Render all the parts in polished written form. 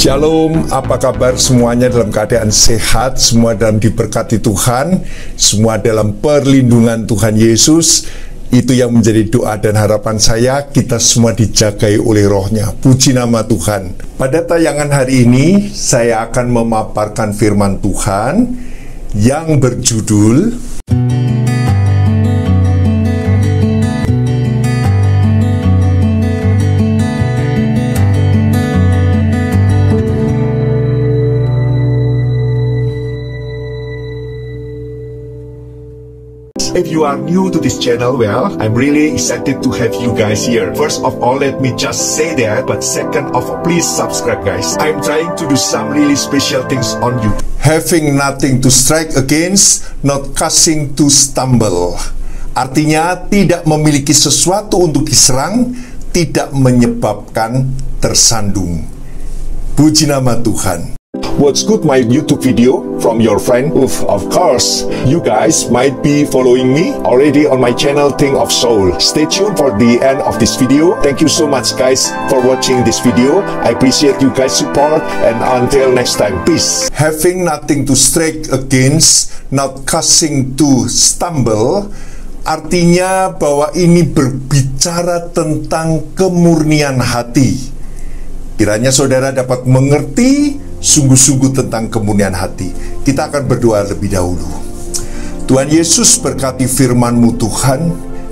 Shalom, apa kabar semuanya? Dalam keadaan sehat, semua dalam diberkati Tuhan, semua dalam perlindungan Tuhan Yesus. Itu yang menjadi doa dan harapan saya, kita semua dijagai oleh Roh-Nya. Puji nama Tuhan. Pada tayangan hari ini, saya akan memaparkan firman Tuhan yang berjudul If you are new to this channel, well, I'm really excited to have you guys here. First of all, let me just say that, but second of all, please subscribe guys. I'm trying to do some really special things on you. Having nothing to strike against, not causing to stumble. Artinya, tidak memiliki sesuatu untuk diserang, tidak menyebabkan tersandung. Puji nama Tuhan. What's good, my YouTube video from your friend? Of course, you guys might be following me already on my channel Thing of Soul. Stay tuned for the end of this video. Thank you so much guys for watching this video. I appreciate you guys support, and until next time, peace. Having nothing to strike against, not causing to stumble, artinya bahwa ini berbicara tentang kemurnian hati. Kiranya saudara dapat mengerti sungguh-sungguh tentang kemurnian hati. Kita akan berdoa lebih dahulu. Tuhan Yesus, berkati firman-Mu Tuhan,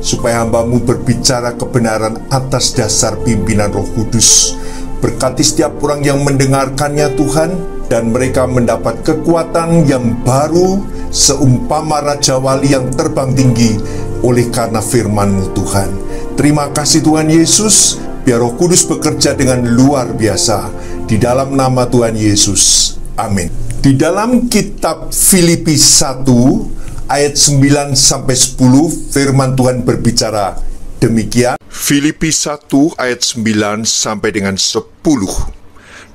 supaya hamba-Mu berbicara kebenaran atas dasar pimpinan Roh Kudus. Berkati setiap orang yang mendengarkannya Tuhan, dan mereka mendapat kekuatan yang baru, seumpama Raja Wali yang terbang tinggi oleh karena firman-Mu Tuhan. Terima kasih Tuhan Yesus, biar Roh Kudus bekerja dengan luar biasa. Di dalam nama Tuhan Yesus. Amin. Di dalam kitab Filipi 1 ayat 9-10 firman Tuhan berbicara demikian. Filipi 1 ayat 9 sampai dengan 10.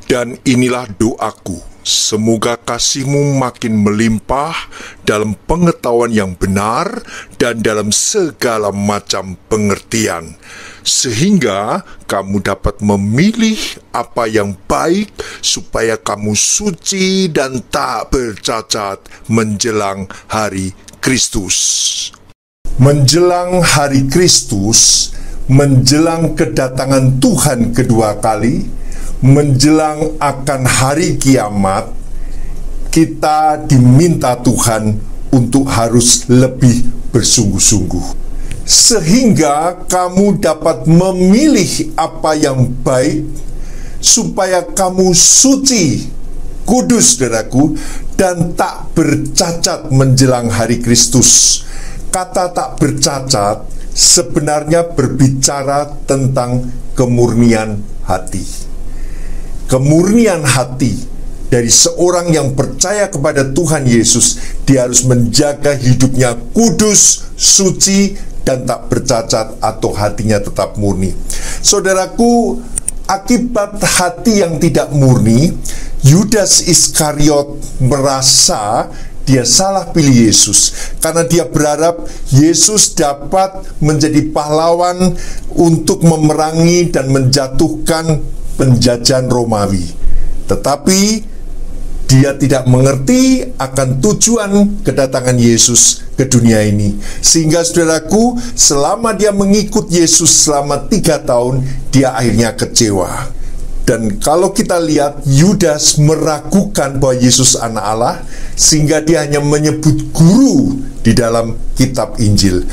Dan inilah doaku, semoga kasih-Mu makin melimpah dalam pengetahuan yang benar dan dalam segala macam pengertian, sehingga kamu dapat memilih apa yang baik, supaya kamu suci dan tak bercacat menjelang hari Kristus. Menjelang hari Kristus, menjelang kedatangan Tuhan kedua kali, menjelang akan hari kiamat, kita diminta Tuhan untuk harus lebih bersungguh-sungguh, sehingga kamu dapat memilih apa yang baik, supaya kamu suci, kudus saudaraku, dan tak bercacat menjelang hari Kristus. Kata tak bercacat sebenarnya berbicara tentang kemurnian hati. Kemurnian hati dari seorang yang percaya kepada Tuhan Yesus, dia harus menjaga hidupnya kudus, suci, dan tak bercacat, atau hatinya tetap murni. Saudaraku, akibat hati yang tidak murni, Yudas Iskariot merasa dia salah pilih Yesus, karena dia berharap Yesus dapat menjadi pahlawan untuk memerangi dan menjatuhkan penjajahan Romawi. Tetapi dia tidak mengerti akan tujuan kedatangan Yesus ke dunia ini. Sehingga saudaraku, selama dia mengikut Yesus selama 3 tahun, dia akhirnya kecewa. Dan kalau kita lihat, Yudas meragukan bahwa Yesus anak Allah, sehingga dia hanya menyebut guru di dalam kitab Injil.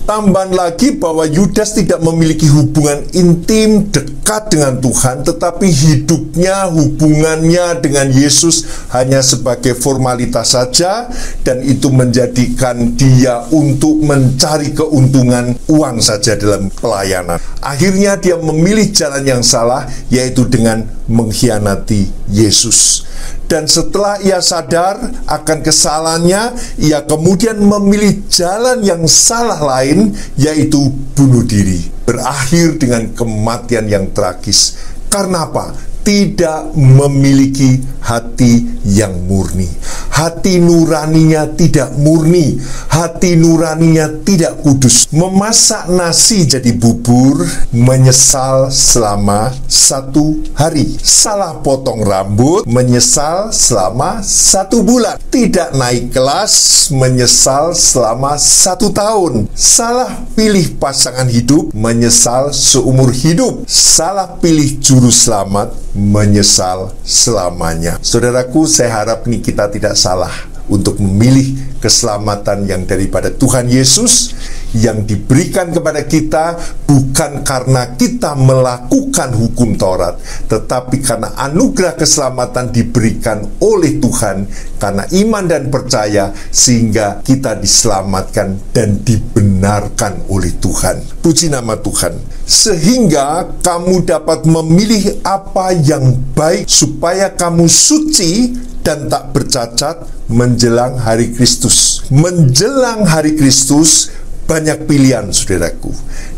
Tambahan lagi bahwa Yudas tidak memiliki hubungan intim dekat dengan Tuhan, tetapi hidupnya, hubungannya dengan Yesus hanya sebagai formalitas saja, dan itu menjadikan dia untuk mencari keuntungan uang saja dalam pelayanan. Akhirnya dia memilih jalan yang salah, yaitu dengan mengkhianati Yesus. Dan setelah ia sadar akan kesalahannya, ia kemudian memilih jalan yang salah lain, yaitu bunuh diri. Berakhir dengan kematian yang tragis. Karena apa? tidak memiliki hati yang murni. Hati nuraninya tidak murni, hati nuraninya tidak kudus. Memasak nasi jadi bubur, menyesal selama 1 hari. Salah potong rambut, menyesal selama 1 bulan. Tidak naik kelas, menyesal selama 1 tahun. Salah pilih pasangan hidup, menyesal seumur hidup. Salah pilih juru selamat, menyesal selamanya. Saudaraku, saya harap nih kita tidak salah untuk memilih keselamatan yang daripada Tuhan Yesus yang diberikan kepada kita bukan karena kita melakukan hukum Taurat, tetapi karena anugerah keselamatan diberikan oleh Tuhan karena iman dan percaya, sehingga kita diselamatkan dan dibenarkan oleh Tuhan. Puji nama Tuhan. Sehingga kamu dapat memilih apa yang baik supaya kamu suci dan tak bercacat menjelang hari Kristus. Menjelang hari Kristus banyak pilihan, saudaraku.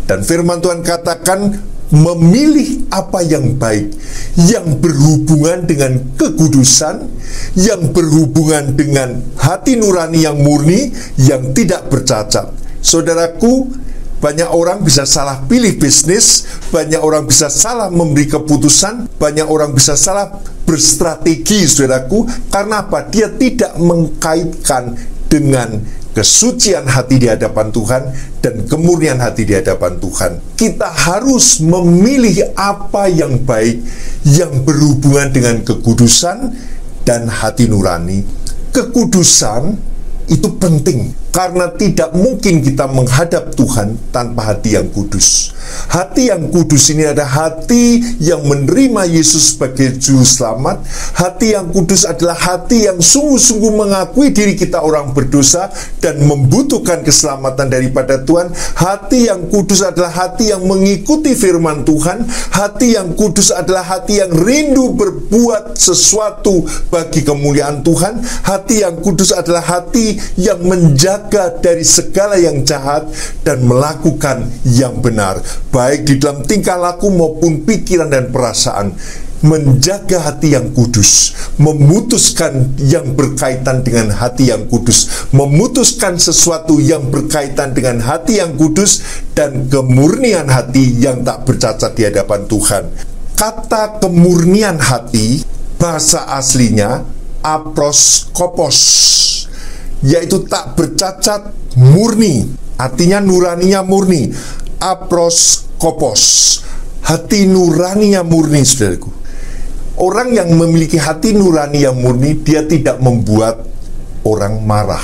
Dan firman Tuhan katakan memilih apa yang baik, yang berhubungan dengan kekudusan, yang berhubungan dengan hati nurani yang murni, yang tidak bercacat. Saudaraku, banyak orang bisa salah pilih bisnis, banyak orang bisa salah memberi keputusan, banyak orang bisa salah berstrategi, saudaraku. Karena apa? Dia tidak mengkaitkan dengan kesucian hati di hadapan Tuhan dan kemurnian hati di hadapan Tuhan. Kita harus memilih apa yang baik, yang berhubungan dengan kekudusan dan hati nurani. Kekudusan itu penting karena tidak mungkin kita menghadap Tuhan tanpa hati yang kudus. Hati yang kudus ini adalah hati yang menerima Yesus sebagai juru selamat. Hati yang kudus adalah hati yang sungguh-sungguh mengakui diri kita orang berdosa dan membutuhkan keselamatan daripada Tuhan. Hati yang kudus adalah hati yang mengikuti firman Tuhan. Hati yang kudus adalah hati yang rindu berbuat sesuatu bagi kemuliaan Tuhan. Hati yang kudus adalah hati yang menjaga dari segala yang jahat dan melakukan yang benar, baik di dalam tingkah laku maupun pikiran dan perasaan. Menjaga hati yang kudus, memutuskan yang berkaitan dengan hati yang kudus, memutuskan sesuatu yang berkaitan dengan hati yang kudus dan kemurnian hati yang tak bercacat di hadapan Tuhan. Kata kemurnian hati, bahasa aslinya aproskopos, yaitu tak bercacat, murni. Artinya nuraninya murni. Aproskopos, hati nuraninya murni, saudaraku. Orang yang memiliki hati nurani yang murni, dia tidak membuat orang marah.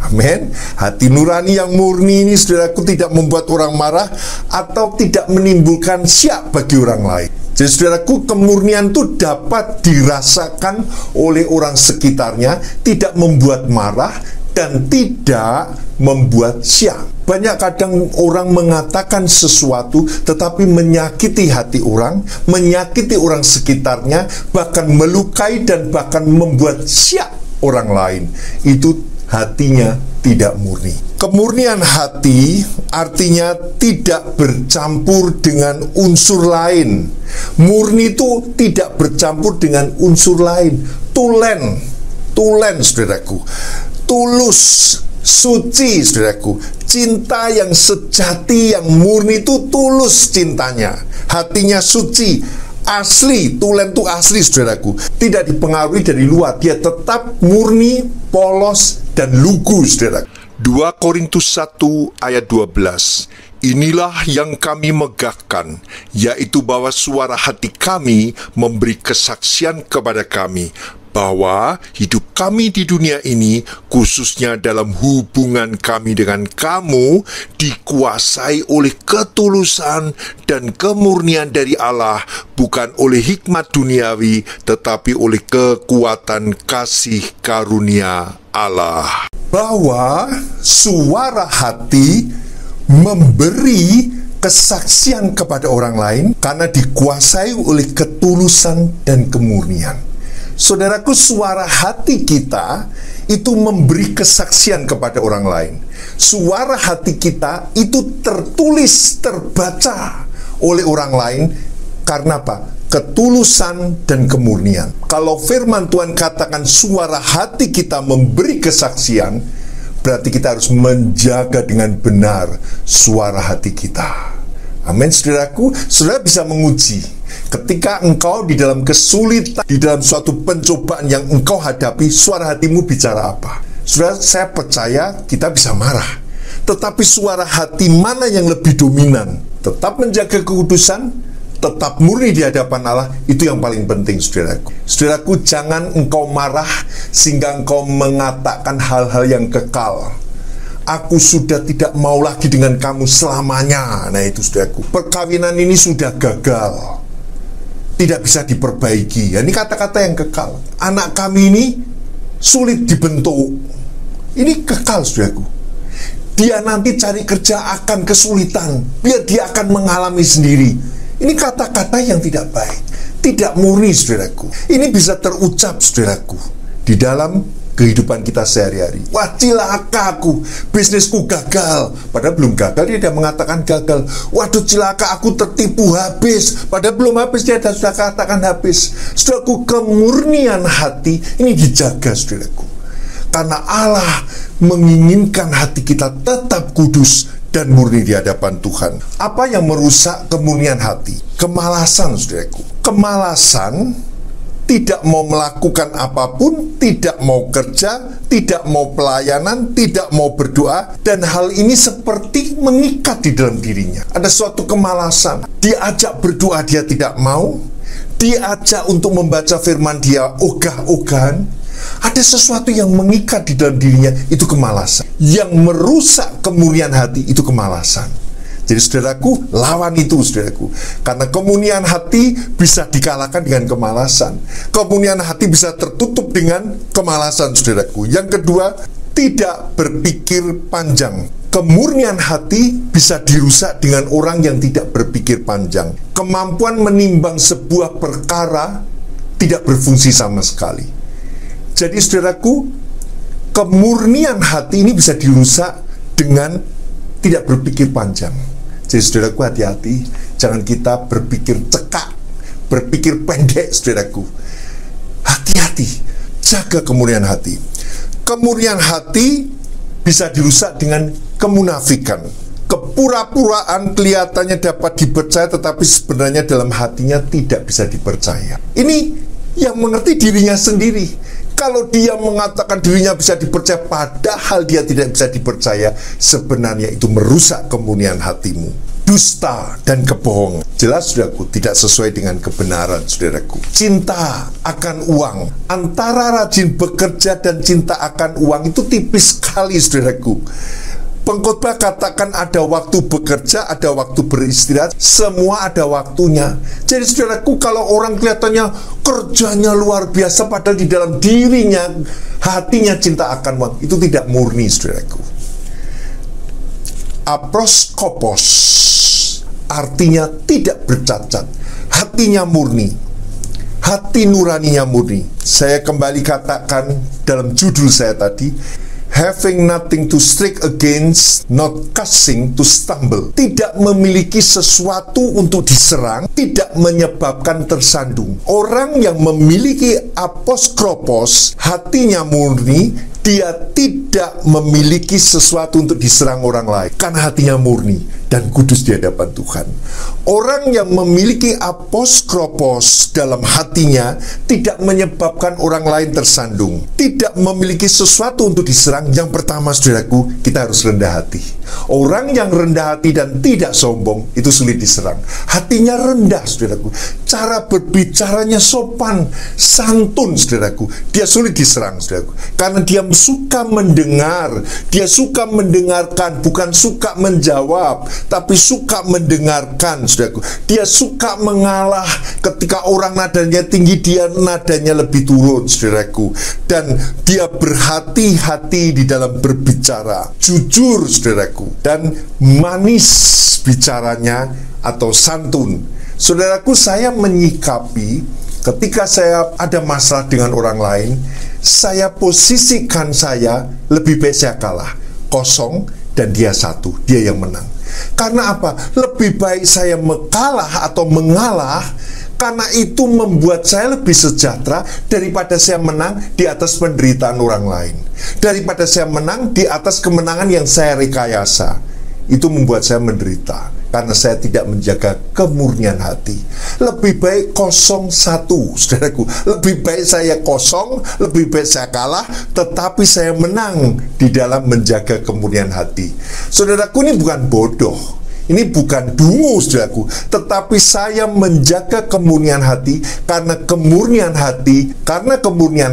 Amin. Hati nurani yang murni ini, saudaraku, tidak membuat orang marah atau tidak menimbulkan syak bagi orang lain. Jadi, saudaraku, kemurnian itu dapat dirasakan oleh orang sekitarnya, tidak membuat marah dan tidak membuat syak. Banyak kadang orang mengatakan sesuatu tetapi menyakiti hati orang, menyakiti orang sekitarnya, bahkan melukai dan bahkan membuat syak orang lain. Itu hatinya tidak murni. Kemurnian hati artinya tidak bercampur dengan unsur lain. Murni itu tidak bercampur dengan unsur lain. Tulen, saudaraku. Tulus, suci, saudaraku. Cinta yang sejati, yang murni itu tulus cintanya. Hatinya suci, asli. Tulen itu asli, saudaraku. Tidak dipengaruhi dari luar. Dia tetap murni, polos, dan lugu, saudaraku. 2 Korintus 1 ayat 12. Inilah yang kami megahkan, yaitu bahwa suara hati kami memberi kesaksian kepada kami bahwa hidup kami di dunia ini, khususnya dalam hubungan kami dengan kamu, dikuasai oleh ketulusan dan kemurnian dari Allah, bukan oleh hikmat duniawi, tetapi oleh kekuatan kasih karunia Allah. Bahwa suara hati memberi kesaksian kepada orang lain karena dikuasai oleh ketulusan dan kemurnian. Saudaraku, suara hati kita itu memberi kesaksian kepada orang lain. Suara hati kita itu tertulis, terbaca oleh orang lain Karena apa? Ketulusan dan kemurnian. Kalau firman Tuhan katakan suara hati kita memberi kesaksian, berarti kita harus menjaga dengan benar suara hati kita. Amin, saudaraku. Saudara bisa menguji ketika engkau di dalam kesulitan, di dalam suatu pencobaan yang engkau hadapi, suara hatimu bicara apa? Saudara, saya percaya kita bisa marah, tetapi suara hati mana yang lebih dominan? Tetap menjaga kekudusan, tetap murni di hadapan Allah, itu yang paling penting, saudaraku. Saudaraku, jangan engkau marah sehingga engkau mengatakan hal-hal yang kekal. Aku sudah tidak mau lagi dengan kamu selamanya. Nah itu, saudaraku, perkawinan ini sudah gagal, tidak bisa diperbaiki. Ini kata-kata yang kekal. Anak kami ini sulit dibentuk. Ini kekal, saudaraku. Dia nanti cari kerja akan kesulitan, biar dia akan mengalami sendiri. Ini kata-kata yang tidak baik, tidak murni, saudaraku. Ini bisa terucap, saudaraku, di dalam kehidupan kita sehari-hari. Wah, cilaka aku, bisnisku gagal. Padahal belum gagal, dia sudah mengatakan gagal. Waduh, cilaka aku, tertipu habis. Padahal belum habis, dia sudah katakan habis. Saudaraku, kemurnian hati ini dijaga, saudaraku. Karena Allah menginginkan hati kita tetap kudus dan murni di hadapan Tuhan. Apa yang merusak kemurnian hati? Kemalasan, saudaraku. Kemalasan, tidak mau melakukan apapun, tidak mau kerja, tidak mau pelayanan, tidak mau berdoa, dan hal ini seperti mengikat di dalam dirinya. Ada suatu kemalasan. Diajak berdoa dia tidak mau, diajak untuk membaca firman dia ogah-ogahan. Ada sesuatu yang mengikat di dalam dirinya, itu kemalasan. Yang merusak kemurnian hati itu kemalasan. Jadi saudaraku, lawan itu, saudaraku. Karena kemurnian hati bisa dikalahkan dengan kemalasan. Kemurnian hati bisa tertutup dengan kemalasan, saudaraku. Yang kedua, tidak berpikir panjang. Kemurnian hati bisa dirusak dengan orang yang tidak berpikir panjang. Kemampuan menimbang sebuah perkara tidak berfungsi sama sekali. Jadi saudaraku, kemurnian hati ini bisa dirusak dengan tidak berpikir panjang. Jadi saudaraku, hati-hati, jangan kita berpikir cekak, berpikir pendek, saudaraku. Hati-hati, jaga kemurnian hati. Kemurnian hati bisa dirusak dengan kemunafikan. Kepura-puraan kelihatannya dapat dipercaya, tetapi sebenarnya dalam hatinya tidak bisa dipercaya. Ini yang mengerti dirinya sendiri. Kalau dia mengatakan dirinya bisa dipercaya, padahal dia tidak bisa dipercaya, sebenarnya itu merusak kemurnian hatimu. Dusta dan kebohongan, jelas, saudaraku, tidak sesuai dengan kebenaran, saudaraku. Cinta akan uang, antara rajin bekerja dan cinta akan uang itu tipis sekali, saudaraku. Pengkhotbah katakan ada waktu bekerja, ada waktu beristirahat, semua ada waktunya. Jadi saudaraku, kalau orang kelihatannya kerjanya luar biasa, padahal di dalam dirinya, hatinya cinta akan uang, itu tidak murni, saudaraku. Aproskopos artinya tidak bercacat, hatinya murni, hati nuraninya murni. Saya kembali katakan dalam judul saya tadi, having nothing to strike against, not causing to stumble. Tidak memiliki sesuatu untuk diserang, tidak menyebabkan tersandung. Orang yang memiliki aposkropos, hatinya murni, dia tidak memiliki sesuatu untuk diserang orang lain, karena hatinya murni dan kudus di hadapan Tuhan. Orang yang memiliki aposkropos dalam hatinya tidak menyebabkan orang lain tersandung, tidak memiliki sesuatu untuk diserang. Yang pertama, saudaraku, kita harus rendah hati. Orang yang rendah hati dan tidak sombong itu sulit diserang. Hatinya rendah, saudaraku. Cara berbicaranya sopan, santun, saudaraku. Dia sulit diserang, saudaraku, karena dia suka mendengar, dia suka mendengarkan, bukan suka menjawab, tapi suka mendengarkan, saudaraku. Dia suka mengalah. Ketika orang nadanya tinggi, dia nadanya lebih turun, saudaraku. Dan dia berhati-hati di dalam berbicara, jujur, saudaraku, dan manis bicaranya atau santun. Saudaraku, saya menyikapi ketika saya ada masalah dengan orang lain, saya posisikan saya lebih baik saya kalah, kosong, dan dia satu, dia yang menang. Karena apa? Lebih baik saya kalah atau mengalah, karena itu membuat saya lebih sejahtera daripada saya menang di atas penderitaan orang lain, daripada saya menang di atas kemenangan yang saya rekayasa. Itu membuat saya menderita karena saya tidak menjaga kemurnian hati. Lebih baik 0-1, saudaraku. Lebih baik saya kosong, lebih baik saya kalah, tetapi saya menang di dalam menjaga kemurnian hati. Saudaraku, ini bukan bodoh, ini bukan dungu, saudaraku, tetapi saya menjaga kemurnian hati karena kemurnian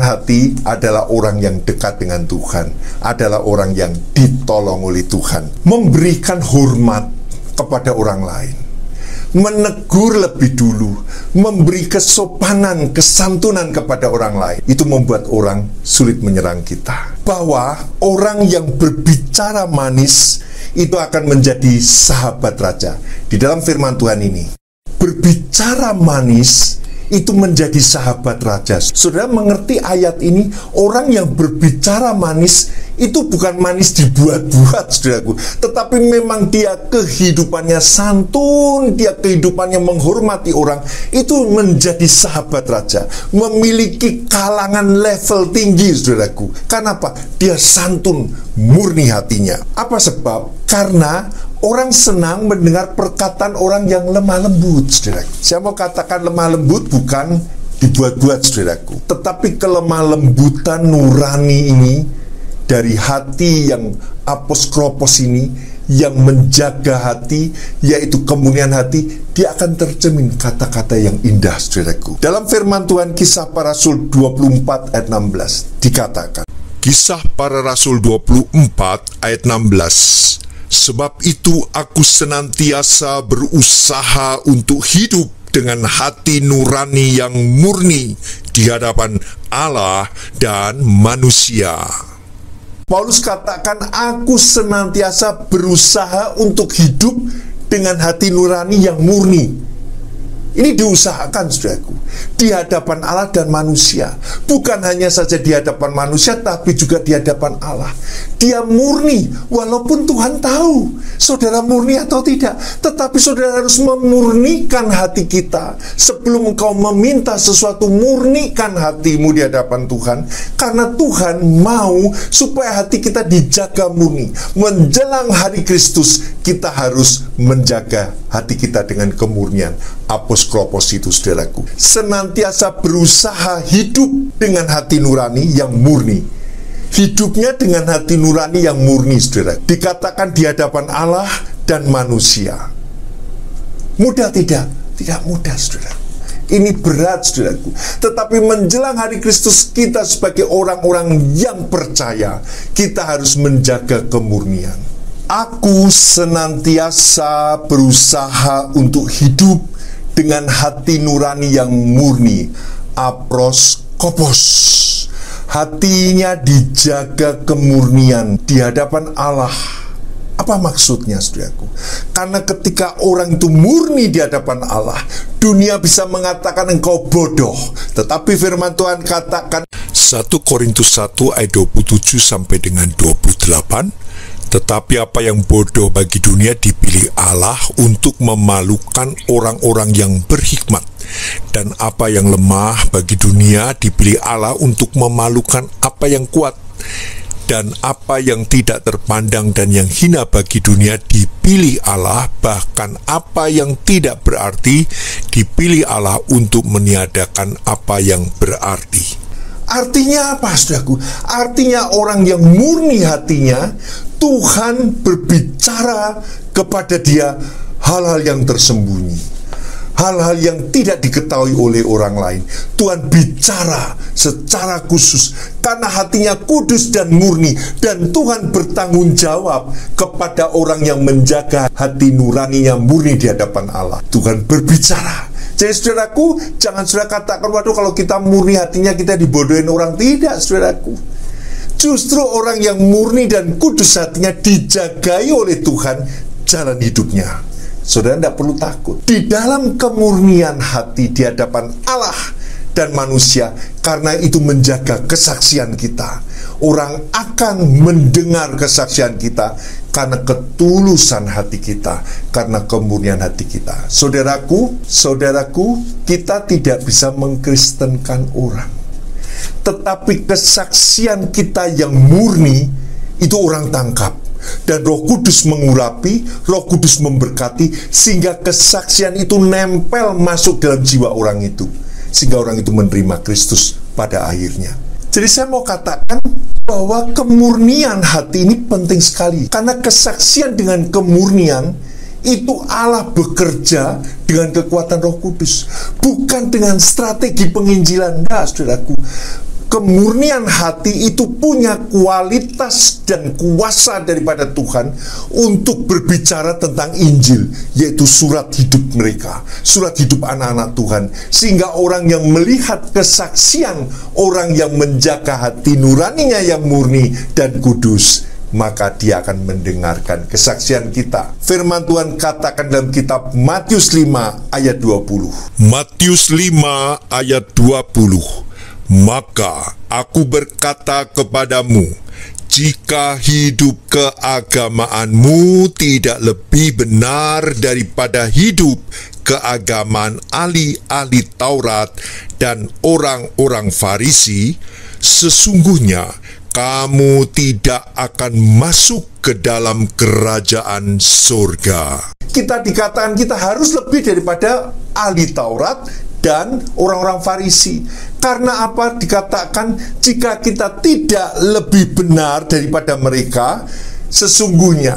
hati adalah orang yang dekat dengan Tuhan, adalah orang yang ditolong oleh Tuhan. Memberikan hormat kepada orang lain, menegur lebih dulu, memberi kesopanan, kesantunan kepada orang lain, itu membuat orang sulit menyerang kita. Bahwa orang yang berbicara manis itu akan menjadi sahabat raja. Di dalam firman Tuhan ini, berbicara manis itu menjadi sahabat raja. Saudara mengerti ayat ini? Orang yang berbicara manis itu bukan manis dibuat-buat, saudaraku, tetapi memang dia kehidupannya santun, dia kehidupannya menghormati orang, itu menjadi sahabat raja, memiliki kalangan level tinggi, saudaraku. Kenapa? Dia santun, murni hatinya. Apa sebab? Karena orang senang mendengar perkataan orang yang lemah lembut, saudaraku. Saya mau katakan lemah lembut bukan dibuat-buat, saudaraku, tetapi kelemah lembutan nurani ini dari hati yang aposkropos ini, yang menjaga hati, yaitu kemurnian hati, dia akan tercermin kata-kata yang indah, saudaraku. Dalam firman Tuhan Kisah Para Rasul 24 ayat 16 dikatakan, Kisah Para Rasul 24 ayat 16, sebab itu aku senantiasa berusaha untuk hidup dengan hati nurani yang murni di hadapan Allah dan manusia. Paulus katakan, aku senantiasa berusaha untuk hidup dengan hati nurani yang murni. Ini diusahakan, saudaraku, di hadapan Allah dan manusia. Bukan hanya saja di hadapan manusia, tapi juga di hadapan Allah. Dia murni, walaupun Tuhan tahu saudara murni atau tidak. Tetapi saudara harus memurnikan hati kita. Sebelum engkau meminta sesuatu, murnikan hatimu di hadapan Tuhan. Karena Tuhan mau supaya hati kita dijaga murni. Menjelang hari Kristus, kita harus menjaga hati kita dengan kemurnian. Aposkropos itu, saudaraku, senantiasa berusaha hidup dengan hati nurani yang murni. Hidupnya dengan hati nurani yang murni, saudara, dikatakan di hadapan Allah dan manusia. Mudah tidak? Tidak mudah, saudara. Ini berat, saudaraku. Tetapi menjelang hari Kristus, kita sebagai orang-orang yang percaya, kita harus menjaga kemurnian. Aku senantiasa berusaha untuk hidup dengan hati nurani yang murni. Aposkropos. Hatinya dijaga kemurnian di hadapan Allah. Apa maksudnya, saudaraku? Karena ketika orang itu murni di hadapan Allah, dunia bisa mengatakan engkau bodoh. Tetapi firman Tuhan katakan 1 Korintus 1 ayat 27 sampai dengan 28, tetapi apa yang bodoh bagi dunia dipilih Allah untuk memalukan orang-orang yang berhikmat, dan apa yang lemah bagi dunia dipilih Allah untuk memalukan apa yang kuat, dan apa yang tidak terpandang dan yang hina bagi dunia dipilih Allah, bahkan apa yang tidak berarti dipilih Allah untuk meniadakan apa yang berarti. Artinya apa, saudaraku? Artinya orang yang murni hatinya, Tuhan berbicara kepada dia hal-hal yang tersembunyi, hal-hal yang tidak diketahui oleh orang lain. Tuhan bicara secara khusus karena hatinya kudus dan murni, dan Tuhan bertanggung jawab kepada orang yang menjaga hati nurani yang murni di hadapan Allah. Tuhan berbicara. Jadi, saudaraku, jangan saudara katakan, waduh, kalau kita murni hatinya kita dibodohin orang. Tidak, saudaraku. Justru orang yang murni dan kudus hatinya dijagai oleh Tuhan jalan hidupnya. Saudara tidak perlu takut. Di dalam kemurnian hati di hadapan Allah dan manusia, karena itu menjaga kesaksian kita. Orang akan mendengar kesaksian kita karena ketulusan hati kita, karena kemurnian hati kita. Saudaraku, kita tidak bisa mengkristenkan orang. Tetapi kesaksian kita yang murni, itu orang tangkap. Dan Roh Kudus mengurapi, Roh Kudus memberkati, sehingga kesaksian itu nempel masuk dalam jiwa orang itu, sehingga orang itu menerima Kristus pada akhirnya. Jadi saya mau katakan bahwa kemurnian hati ini penting sekali. Karena kesaksian dengan kemurnian itu Allah bekerja dengan kekuatan Roh Kudus, bukan dengan strategi penginjilan. Nah, saudaraku, kemurnian hati itu punya kualitas dan kuasa daripada Tuhan untuk berbicara tentang Injil, yaitu surat hidup mereka, surat hidup anak-anak Tuhan. Sehingga orang yang melihat kesaksian orang yang menjaga hati nuraninya yang murni dan kudus, maka dia akan mendengarkan kesaksian kita. Firman Tuhan katakan dalam kitab Matius 5 ayat 20. Matius 5 ayat 20. Maka aku berkata kepadamu, jika hidup keagamaanmu tidak lebih benar daripada hidup keagamaan ahli-ahli Taurat dan orang-orang Farisi, sesungguhnya kamu tidak akan masuk ke dalam kerajaan surga. Kita dikatakan kita harus lebih daripada ahli Taurat dan orang-orang Farisi. Karena apa? Dikatakan jika kita tidak lebih benar daripada mereka, sesungguhnya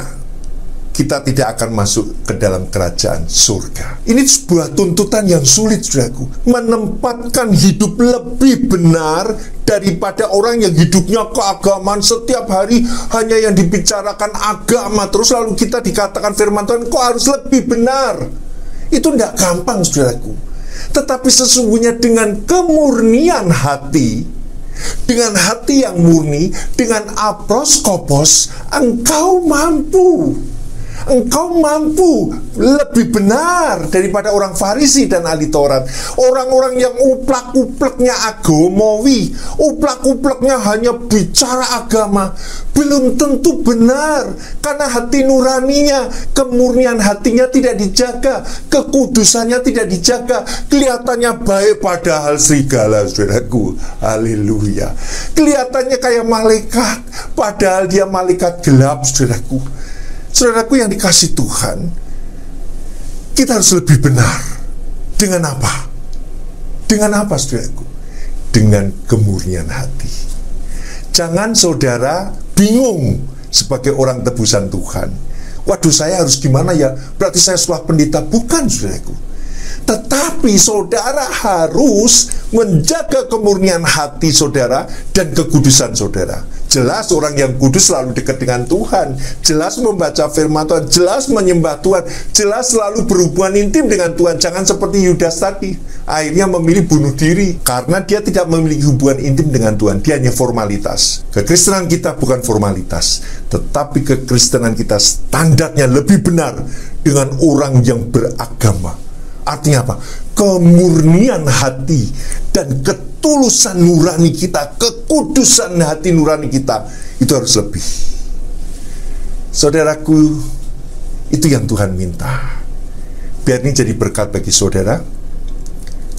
kita tidak akan masuk ke dalam kerajaan surga. Ini sebuah tuntutan yang sulit, saudaraku. Menempatkan hidup lebih benar daripada orang yang hidupnya keagamaan setiap hari, hanya yang dibicarakan agama terus, lalu kita dikatakan firman Tuhan kok harus lebih benar. Itu tidak gampang, saudaraku. Tetapi sesungguhnya dengan kemurnian hati, dengan hati yang murni, dengan aproskopos, engkau mampu lebih benar daripada orang Farisi dan ahli Taurat. Orang-orang yang uplak-upleknya agomawi, uplak-upleknya hanya bicara agama, belum tentu benar. Karena hati nuraninya, kemurnian hatinya tidak dijaga, kekudusannya tidak dijaga. Kelihatannya baik padahal serigala, saudaraku. Haleluya. Kelihatannya kayak malaikat, padahal dia malaikat gelap, saudaraku. Saudaraku yang dikasih Tuhan, kita harus lebih benar. Dengan apa? Dengan apa, saudaraku? Dengan kemurnian hati. Jangan saudara bingung sebagai orang tebusan Tuhan. Waduh, saya harus gimana ya? Berarti saya setelah pendeta. Bukan, saudaraku. Tetapi saudara harus menjaga kemurnian hati saudara dan kekudusan saudara. Jelas orang yang kudus selalu dekat dengan Tuhan, jelas membaca firman Tuhan, jelas menyembah Tuhan, jelas selalu berhubungan intim dengan Tuhan. Jangan seperti Yudas tadi, akhirnya memilih bunuh diri karena dia tidak memiliki hubungan intim dengan Tuhan. Dia hanya formalitas. Kekristenan kita bukan formalitas, tetapi kekristenan kita standarnya lebih benar dengan orang yang beragama. Artinya apa? Kemurnian hati dan ketulusan nurani kita, kekudusan hati nurani kita, itu harus lebih. Saudaraku, itu yang Tuhan minta. Biar ini jadi berkat bagi saudara.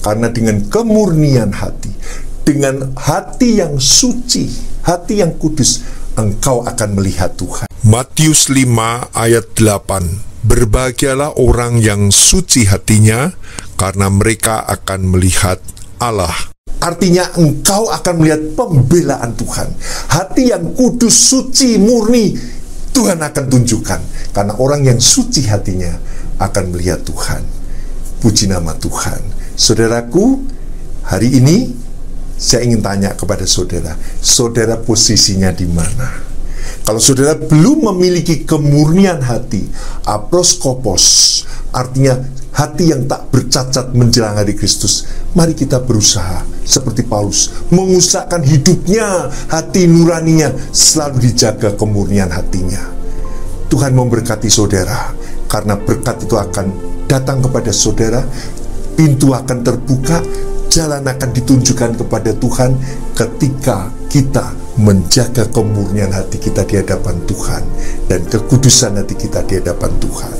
Karena dengan kemurnian hati, dengan hati yang suci, hati yang kudus, engkau akan melihat Tuhan. Matius 5 ayat 8. Berbahagialah orang yang suci hatinya, karena mereka akan melihat Allah. Artinya engkau akan melihat pembelaan Tuhan. Hati yang kudus, suci, murni, Tuhan akan tunjukkan. Karena orang yang suci hatinya akan melihat Tuhan. Puji nama Tuhan. Saudaraku, hari ini saya ingin tanya kepada saudara, saudara posisinya di mana? Kalau saudara belum memiliki kemurnian hati, aproskopos, artinya hati yang tak bercacat menjelang hari Kristus, mari kita berusaha seperti Paulus, mengusahakan hidupnya, hati nuraninya selalu dijaga kemurnian hatinya. Tuhan memberkati saudara, karena berkat itu akan datang kepada saudara, pintu akan terbuka, jalan akan ditunjukkan kepada Tuhan ketika kita menjaga kemurnian hati kita di hadapan Tuhan dan kekudusan hati kita di hadapan Tuhan.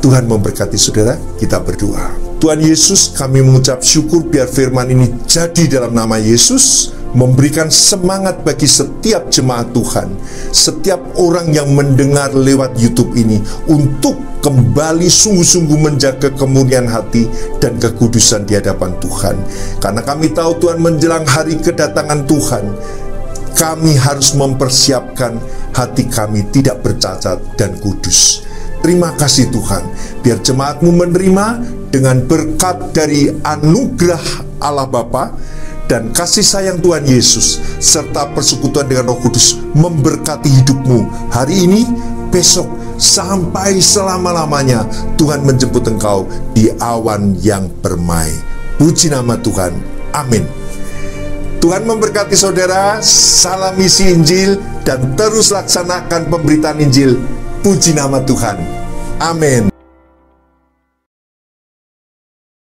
Tuhan memberkati saudara, kita berdoa. Tuhan Yesus, kami mengucap syukur biar firman ini jadi dalam nama Yesus, memberikan semangat bagi setiap jemaat Tuhan, setiap orang yang mendengar lewat YouTube ini untuk kembali sungguh-sungguh menjaga kemurnian hati dan kekudusan di hadapan Tuhan. Karena kami tahu Tuhan, menjelang hari kedatangan Tuhan, kami harus mempersiapkan hati kami tidak bercacat dan kudus. Terima kasih Tuhan, biar jemaat-Mu menerima dengan berkat dari anugerah Allah Bapa dan kasih sayang Tuhan Yesus, serta persekutuan dengan Roh Kudus memberkati hidupmu hari ini, besok, sampai selama-lamanya. Tuhan menjemput engkau di awan yang permai. Puji nama Tuhan. Amin. Tuhan memberkati saudara. Salam isi Injil dan terus laksanakan pemberitaan Injil. Puji nama Tuhan. Amin.